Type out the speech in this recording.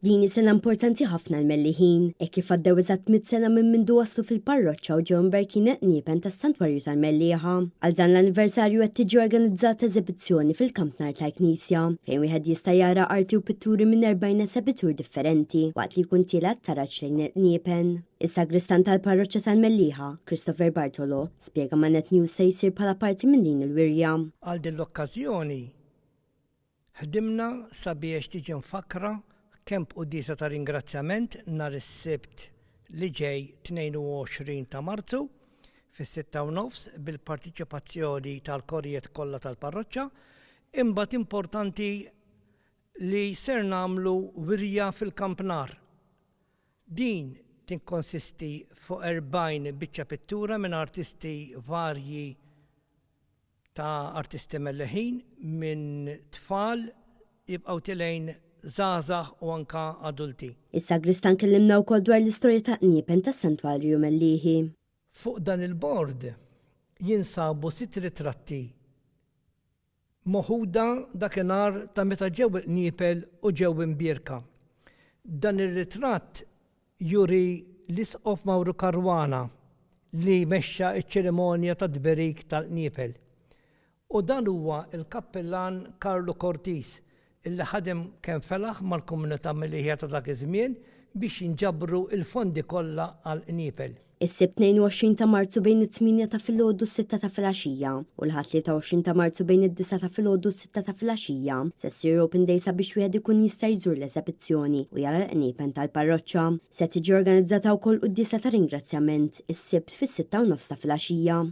Dini sena importanti ħafna l-Melliħin, e kif għaddew eżatt 100 sena minn mindu waslu fil-parroċċa u ġew mberkin qniepen tas-Santwarju tal-Mellieħa. Għal dan l-anniversarju qed tiġi organizzata eżibizzjoni fil-Kamp Nar tal-Knisja, fejn wieħed jista' jara arti u pitturi minn 40 eżibitur differenti waqt li jkun tielet taraġġ lejn il-qniepen. Is-sagristan tal-parroċċa tal-Mellieħa, Christopher Bartolo, spjega ma' Net News se jsir bħala parti minn din il-wirja. Għal din l-okkażjoni ħdimna sabiex tiġi mfakra kemm qudiesa ta' ringrazzjament nhar is-Sibt li ġej 22 ta' Marzu fis-6:30 bil-partiċipazzjoni tal-korrijiet kollha tal-parroċċa, imbagħad importanti li ser nagħmlu wirja fil-Kamp Nar. Din tinkonsisti fuq 40 biċċa pittura minn artisti varji ta' artisti Melliħin minn tfal jibqgħu tilejn żgħażagħ u anka adulti. Is-sagristan kellimna wkoll dwar l-istorja ta' qniepen tas-Santwarju Mellieħi. Fuq dan il-bord jinsabu 6 ritratti moħuda dakinhar ta' meta ġew il-qniepel u ġew imbierka. Dan ir-ritratt juri l-Isqof Mawru Karwana li mexxa ċ-ċerimonja ta' tberik tal-qniepel. U dan huwa il-kappellan Carlo Cortis illi ħadem kemm felaħ mal-komunità Mellieħa ta' dak iż-żmien biex jinġabru il-fondi kollha għall-qniepel. Is-Sibt 22 ta' Marzu bejn it-8 ta' filgħodu u 6 ta' filgħaxija u l-ħadd 23 ta' Marzu bejn id-9 ta' filgħodu u 6 ta' filgħaxija se ssir Open Day sabiex wieħed ikun jista' jżur l-eżibizzjoni u jara l-qniepen tal-parroċċa. Se tiġi organizzata wkoll qudiesa ta' ringrazzjament is-Sibt fis-6:30 ta' filgħaxija.